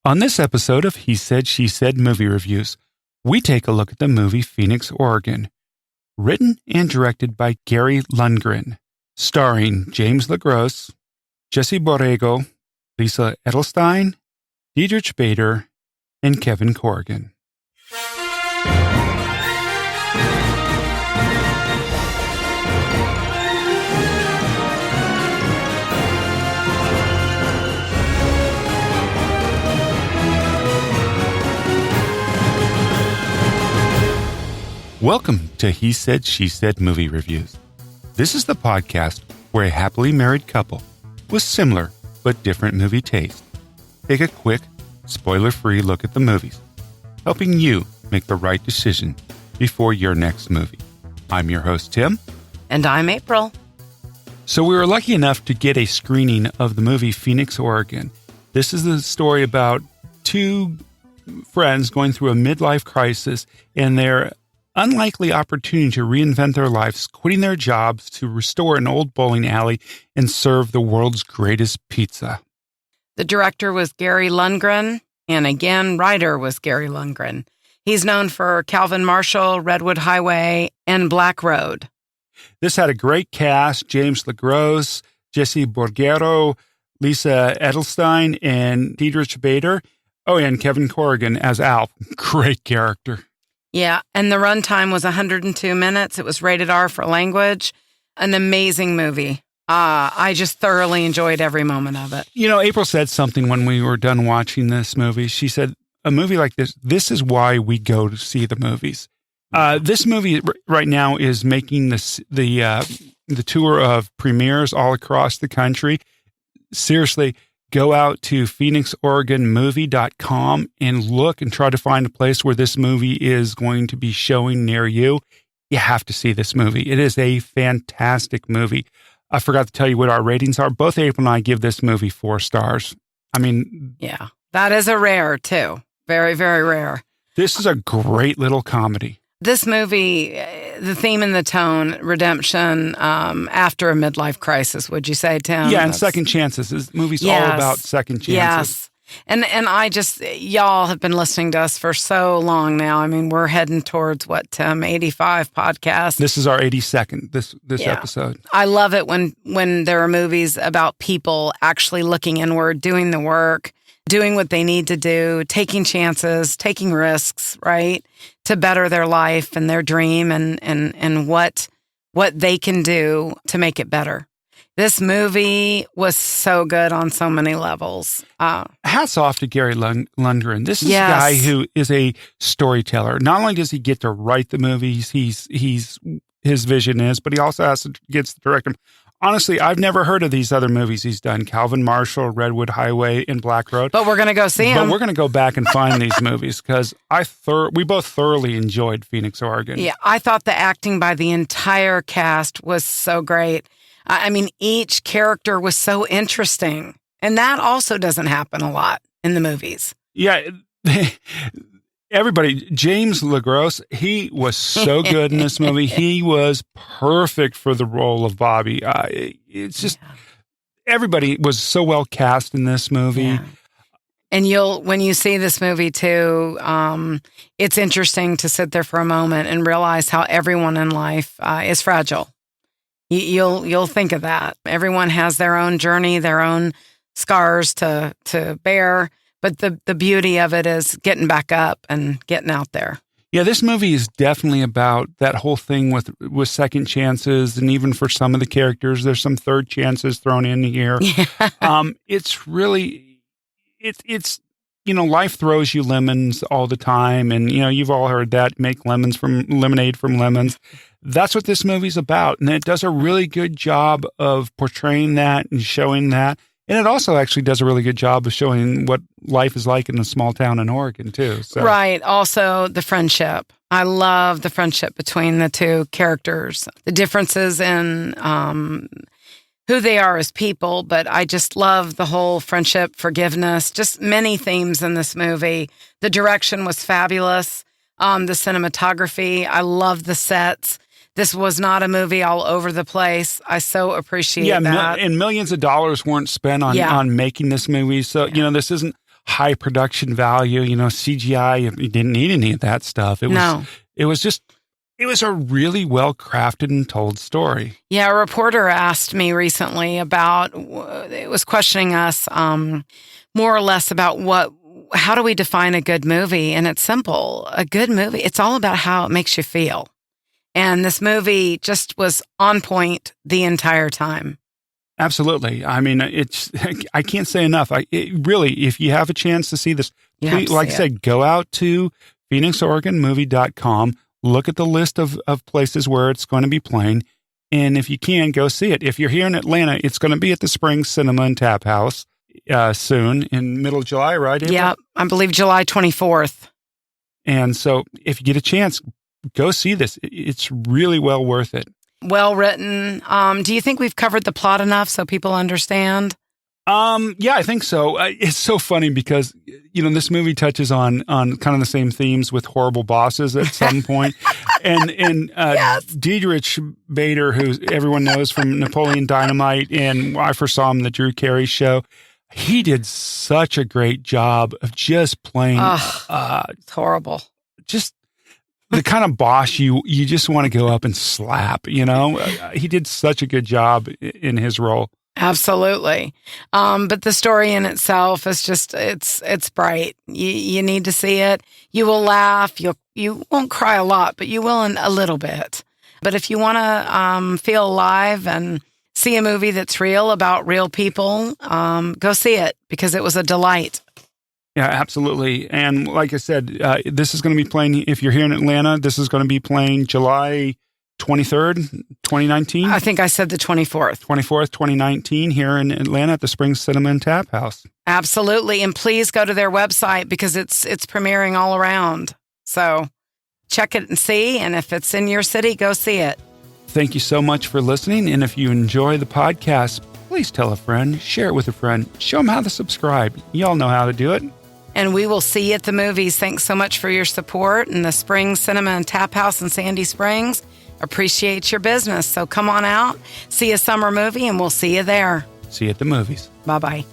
On this episode of He Said, She Said Movie Reviews, we take a look at the movie Phoenix, Oregon, written and directed by Gary Lundgren, starring James Gros, Jesse Borrego, Lisa Edelstein, Diedrich Bader, and Kevin Corrigan. Welcome to He Said, She Said Movie Reviews. This is the podcast where a happily married couple with similar but different movie tastes take a quick, spoiler-free look at the movies, helping you make the right decision before your next movie. I'm your host, Tim. And I'm April. So we were lucky enough to get a screening of the movie Phoenix, Oregon. This is the story about two friends going through a midlife crisis and their unlikely opportunity to reinvent their lives, quitting their jobs to restore an old bowling alley and serve the world's greatest pizza. The director was Gary Lundgren, and again, writer was Gary Lundgren. He's known for Calvin Marshall, Redwood Highway, and Black Road. This had a great cast: James Gros, Jesse Borrego, Lisa Edelstein, and Diedrich Bader. Oh, and Kevin Corrigan as Al. Great character. Yeah, and the runtime was 102 minutes. It was rated R for language. An amazing movie. I just thoroughly enjoyed every moment of it. You know, April said something when we were done watching this movie. She said, a movie like this is why we go to see the movies. This movie right now is making the tour of premieres all across the country. Seriously, go out to phoenixoregonmovie.com and look and try to find a place where this movie is going to be showing near you. You have to see this movie. It is a fantastic movie. I forgot to tell you what our ratings are. Both April and I give this movie 4 stars. I mean... Yeah, that is a rare, too. Very, very rare. This is a great little comedy. This movie, the theme and the tone, redemption after a midlife crisis, would you say, Tim? Yeah, and second chances. This movie's all about second chances. Yes. And I just, y'all have been listening to us for so long now. I mean, we're heading towards, what, Tim, 85 podcasts. This is our 82nd, this episode. I love it when there are movies about people actually looking inward, doing the work, doing what they need to do, taking chances, taking risks, right, to better their life and their dream and what they can do to make it better. This movie was so good on so many levels. Hats off to Gary Lundgren. This is a guy who is a storyteller. Not only does he get to write the movies, his vision is, but he also gets to direct them. Honestly, I've never heard of these other movies he's done: Calvin Marshall, Redwood Highway, and Black Road. But we're going to go see them. But we're going to go back and find these movies because we both thoroughly enjoyed Phoenix, Oregon. Yeah, I thought the acting by the entire cast was so great. I mean, each character was so interesting. And that also doesn't happen a lot in the movies. Yeah. Everybody, James Gros, he was so good in this movie. He was perfect for the role of Bobby. It's just, everybody was so well cast in this movie. Yeah. And when you see this movie too, it's interesting to sit there for a moment and realize how everyone in life is fragile. You'll think of that. Everyone has their own journey, their own scars to bear. But the beauty of it is getting back up and getting out there. Yeah, this movie is definitely about that whole thing with second chances, and even for some of the characters, there's some third chances thrown in here. Yeah. It's really, it's life throws you lemons all the time, and you've all heard that, make lemonade from lemons. That's what this movie's about, and it does a really good job of portraying that and showing that. And it also actually does a really good job of showing what life is like in a small town in Oregon, too. So. Right. Also, the friendship. I love the friendship between the two characters. The differences in who they are as people, but I just love the whole friendship, forgiveness, just many themes in this movie. The direction was fabulous. The cinematography, I love the sets. This was not a movie all over the place. I so appreciate that. And millions of dollars weren't spent on making this movie. So, this isn't high production value, CGI. You didn't need any of that stuff. It was a really well crafted and told story. Yeah, a reporter asked me recently it was questioning us more or less about how do we define a good movie? And it's simple. A good movie, it's all about how it makes you feel. And this movie just was on point the entire time. Absolutely. I mean, I can't say enough. Really, if you have a chance to see this, please, like I said, go out to PhoenixOregonMovie.com, look at the list of places where it's going to be playing. And if you can, go see it. If you're here in Atlanta, it's going to be at the Springs Cinema and Tap House soon in middle of July, right? April? Yeah, I believe July 24th. And so if you get a chance, go see this. It's really well worth it. Well written. Do you think we've covered the plot enough so people understand? Yeah, I think so. It's so funny because, this movie touches on kind of the same themes with horrible bosses at some point. And Yes. Diedrich Bader, who everyone knows from Napoleon Dynamite, and I first saw him in the Drew Carey Show. He did such a great job of just playing. It's horrible. Just the kind of boss you just want to go up and slap, He did such a good job in his role. Absolutely. But the story in itself is just, it's bright. You need to see it. You will laugh. You won't cry a lot, but you will in a little bit. But if you want to feel alive and see a movie that's real about real people, go see it because it was a delight. Yeah, absolutely. And like I said, this is going to be playing, if you're here in Atlanta, this is going to be playing July 23rd, 2019. I think I said the 24th. 24th, 2019 here in Atlanta at the Springs Cinema and Tap House. Absolutely. And please go to their website because it's premiering all around. So check it and see. And if it's in your city, go see it. Thank you so much for listening. And if you enjoy the podcast, please tell a friend, share it with a friend, show them how to subscribe. Y'all know how to do it. And we will see you at the movies. Thanks so much for your support in the Springs Cinema and Tap House in Sandy Springs. Appreciate your business. So come on out, see a summer movie, and we'll see you there. See you at the movies. Bye-bye.